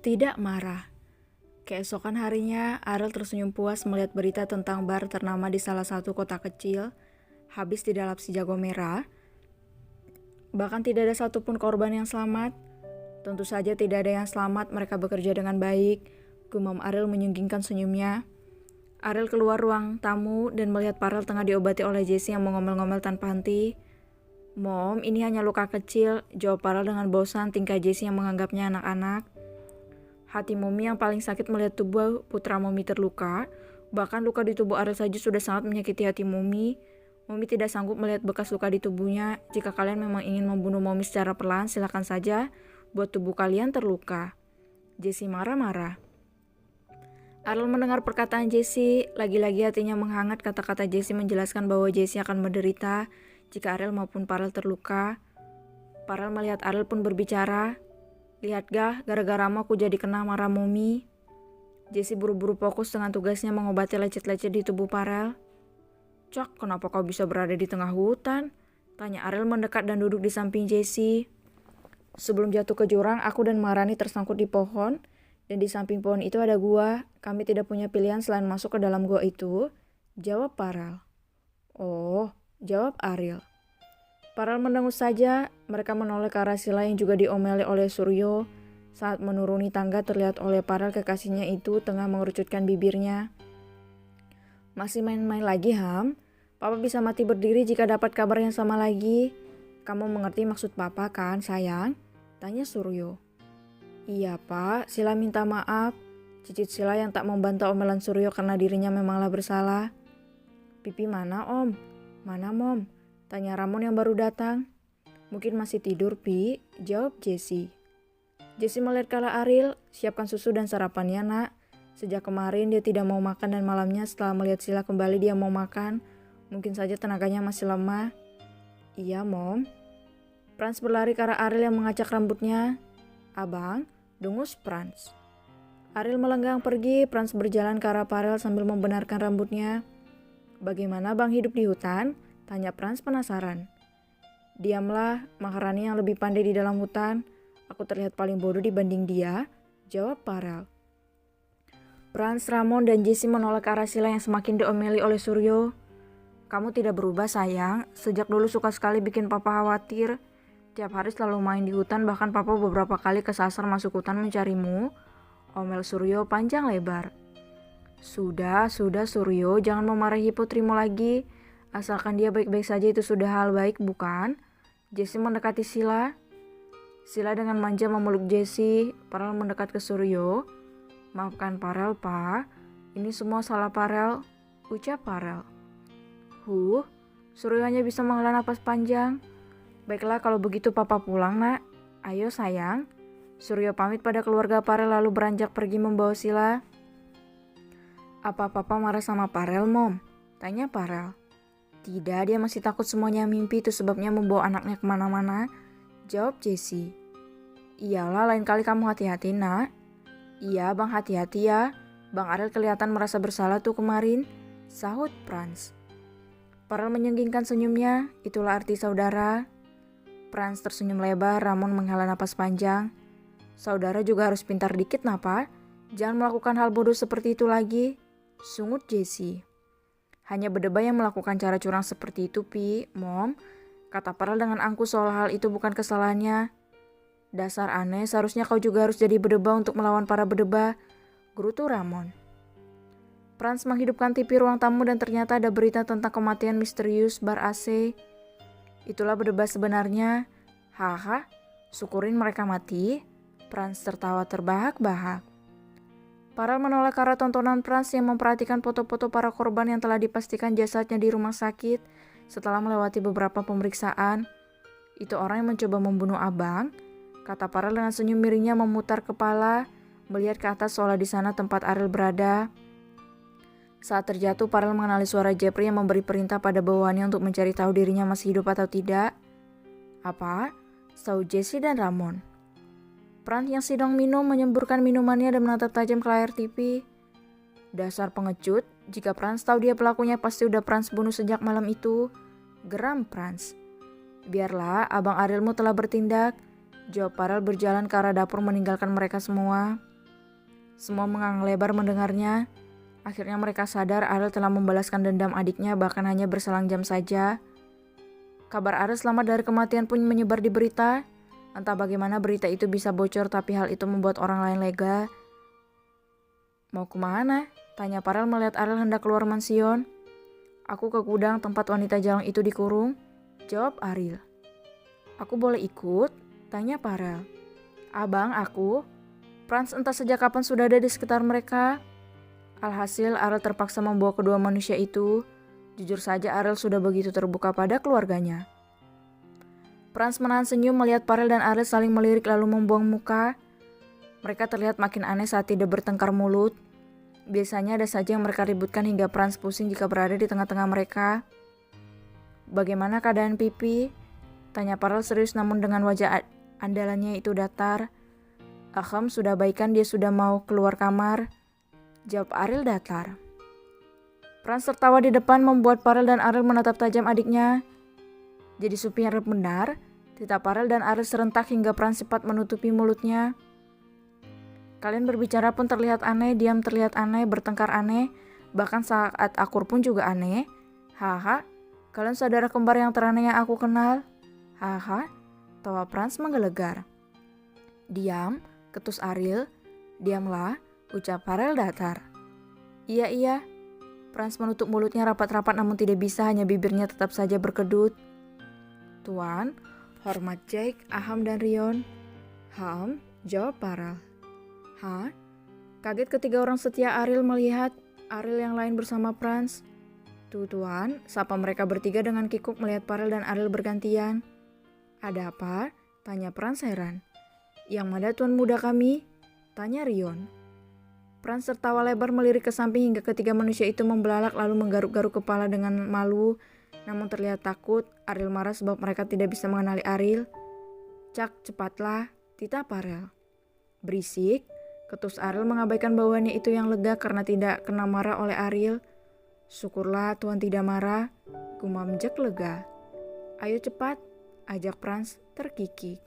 Tidak marah. Keesokan harinya, Ariel tersenyum puas melihat berita tentang bar ternama di salah satu kota kecil, habis dilalap si jago merah. Bahkan tidak ada satupun korban yang selamat. Tentu saja tidak ada yang selamat, mereka bekerja dengan baik, gumam Ariel menyunggingkan senyumnya. Ariel keluar ruang tamu dan melihat Farel tengah diobati oleh Jessie yang mengomel-ngomel tanpa henti. "Mom, ini hanya luka kecil," jawab Farel dengan bosan tingkah Jessie yang menganggapnya anak-anak. Hati Momi yang paling sakit melihat tubuh putra Momi terluka. Bahkan luka di tubuh Ariel saja sudah sangat menyakiti hati Momi. Momi tidak sanggup melihat bekas luka di tubuhnya. Jika kalian memang ingin membunuh Momi secara perlahan, silakan saja buat tubuh kalian terluka. Jessie marah-marah. Ariel mendengar perkataan Jessie. Lagi-lagi hatinya menghangat. Kata-kata Jessie menjelaskan bahwa Jessie akan menderita jika Ariel maupun Farel terluka. Farel melihat Ariel pun berbicara. "Lihat gah, gara-garamu aku jadi kena marah Momi." Jessie buru-buru fokus dengan tugasnya mengobati lecet-lecet di tubuh Farel. "Cak, kenapa kau bisa berada di tengah hutan?" tanya Ariel mendekat dan duduk di samping Jessie. "Sebelum jatuh ke jurang, aku dan Marani tersangkut di pohon, dan di samping pohon itu ada gua. Kami tidak punya pilihan selain masuk ke dalam gua itu," jawab Farel. "Oh," jawab Ariel. Farel mendengus saja. Mereka menoleh ke arah Sila yang juga diomeli oleh Suryo. Saat menuruni tangga terlihat oleh Farel kekasihnya itu tengah mengerucutkan bibirnya. "Masih main-main lagi, Ham? Papa bisa mati berdiri jika dapat kabar yang sama lagi. Kamu mengerti maksud Papa kan, sayang?" tanya Suryo. "Iya, Pak. Sila minta maaf," cicit Sila yang tak membantah omelan Suryo karena dirinya memanglah bersalah. "Pipi mana, Om?" "Mana, Mom?" tanya Ramon yang baru datang. "Mungkin masih tidur, Pi," jawab Jessie. Jessie melihat ke arah Ariel. "Siapkan susu dan sarapannya, nak. Sejak kemarin dia tidak mau makan dan malamnya setelah melihat Sila kembali dia mau makan. Mungkin saja tenaganya masih lemah." "Iya, Mom." Franz berlari ke arah Ariel yang mengacak rambutnya. "Abang," dengus Franz. Ariel melenggang pergi. Franz berjalan ke arah Farel sambil membenarkan rambutnya. "Bagaimana Bang hidup di hutan?" tanya Franz penasaran. "Diamlah, Maharani yang lebih pandai di dalam hutan. Aku terlihat paling bodoh dibanding dia," jawab Farel. Franz, Ramon, dan Jessie menoleh ke arah Sila yang semakin diomeli oleh Suryo. "Kamu tidak berubah, sayang. Sejak dulu suka sekali bikin Papa khawatir. Tiap hari selalu main di hutan, bahkan Papa beberapa kali kesasar masuk hutan mencarimu," omel Suryo panjang lebar. Sudah Suryo, jangan memarahi putrimu lagi. Asalkan dia baik-baik saja itu sudah hal baik, bukan?" Jessie mendekati Sila. Sila dengan manja memeluk Jessie. Farel mendekat ke Suryo. "Maafkan Farel, Pak. Ini semua salah Farel," ucap Farel. Suryo hanya bisa menghela napas panjang. "Baiklah kalau begitu Papa pulang, nak. Ayo sayang." Suryo pamit pada keluarga Farel lalu beranjak pergi membawa Sila. "Apa Papa marah sama Farel, Mom?" tanya Farel. "Tidak, dia masih takut semuanya mimpi, itu sebabnya membawa anaknya kemana-mana," jawab Jessie. "Iyalah, lain kali kamu hati-hati, nak." "Iya, Bang, hati-hati ya. Bang Ariel kelihatan merasa bersalah tuh kemarin," sahut Franz. Farel menyunggingkan senyumnya. "Itulah arti saudara." Franz tersenyum lebar. Ramon menghela napas panjang. "Saudara juga harus pintar dikit, napa? Jangan melakukan hal bodoh seperti itu lagi," sungut Jessie. "Hanya berdebah yang melakukan cara curang seperti itu, Pi, Mom," kata Farel dengan angkuh seolah hal itu bukan kesalahannya. "Dasar aneh, seharusnya kau juga harus jadi berdebah untuk melawan para berdebah," gerutu Ramon. Franz menghidupkan TV ruang tamu dan ternyata ada berita tentang kematian misterius bar AC. "Itulah berdebah sebenarnya." "Haha, syukurin mereka mati." Franz tertawa terbahak-bahak. Farel menoleh ke arah tontonan Franz yang memperhatikan foto-foto para korban yang telah dipastikan jasadnya di rumah sakit setelah melewati beberapa pemeriksaan. "Itu orang yang mencoba membunuh abang," kata Farel dengan senyum miringnya memutar kepala, melihat ke atas seolah di sana tempat Ariel berada. Saat terjatuh, Parel mengenali suara Jeffrey yang memberi perintah pada bawahannya untuk mencari tahu dirinya masih hidup atau tidak. Apa? Tahu Jesse dan Ramon. Franz yang sedang minum menyemburkan minumannya dan menatap tajam ke layar TV. Dasar pengecut, jika Franz tahu dia pelakunya pasti udah Franz bunuh sejak malam itu. Geram Franz. Biarlah, abang Arielmu telah bertindak. Jawab Parel berjalan ke arah dapur meninggalkan mereka semua. Semua mengangguk lebar mendengarnya. Akhirnya mereka sadar Ariel telah membalaskan dendam adiknya bahkan hanya berselang jam saja. Kabar Ariel selamat dari kematian pun menyebar di berita. Entah bagaimana berita itu bisa bocor tapi hal itu membuat orang lain lega. Mau kemana? Tanya Parel melihat Ariel hendak keluar mansion. Aku ke gudang tempat wanita jalang itu dikurung. Jawab Ariel. Aku boleh ikut? Tanya Parel. Abang, aku. Franz entah sejak kapan sudah ada di sekitar mereka. Alhasil Ariel terpaksa membawa kedua manusia itu. Jujur saja Ariel sudah begitu terbuka pada keluarganya. Franz menahan senyum melihat Parel dan Ariel saling melirik lalu membuang muka. Mereka terlihat makin aneh saat tidak bertengkar mulut. Biasanya ada saja yang mereka ributkan hingga Franz pusing jika berada di tengah-tengah mereka. Bagaimana keadaan Pipi? Tanya Parel serius namun dengan wajah andalannya itu datar. Ahem, sudah baikan, dia sudah mau keluar kamar. Jawab Ariel datar. Franz tertawa di depan membuat Parel dan Ariel menatap tajam adiknya. Jadi supir benar? Tita Parel dan Ariel serentak hingga Franz cepat menutupi mulutnya. Kalian berbicara pun terlihat aneh, diam terlihat aneh, bertengkar aneh. Bahkan saat akur pun juga aneh. Haha, kalian saudara kembar yang teraneh yang aku kenal. Haha, tawa Franz menggelegar. Diam, ketus Ariel. Diamlah, ucap Parel datar. Iya. Franz menutup mulutnya rapat-rapat namun tidak bisa, hanya bibirnya tetap saja berkedut. Tuan, hormat Jake, Aham dan Rion. Ham, jawab Parel. Hah? Kaget ketiga orang setia Ariel melihat Ariel yang lain bersama Franz. Tuan, sapa mereka bertiga dengan kikuk melihat Parel dan Ariel bergantian. Ada apa? Tanya Franz heran. Yang mana tuan muda kami? Tanya Rion. Franz tertawa lebar melirik ke samping hingga ketiga manusia itu membelalak lalu menggaruk-garuk kepala dengan malu. Namun terlihat takut. Ariel marah sebab mereka tidak bisa mengenali Ariel. Cak, cepatlah, tita Parel. Berisik. Ketus Ariel mengabaikan bawahannya itu yang lega karena tidak kena marah oleh Ariel. Syukurlah tuan tidak marah, gumam Jack lega. Ayo cepat, ajak Franz terkikik.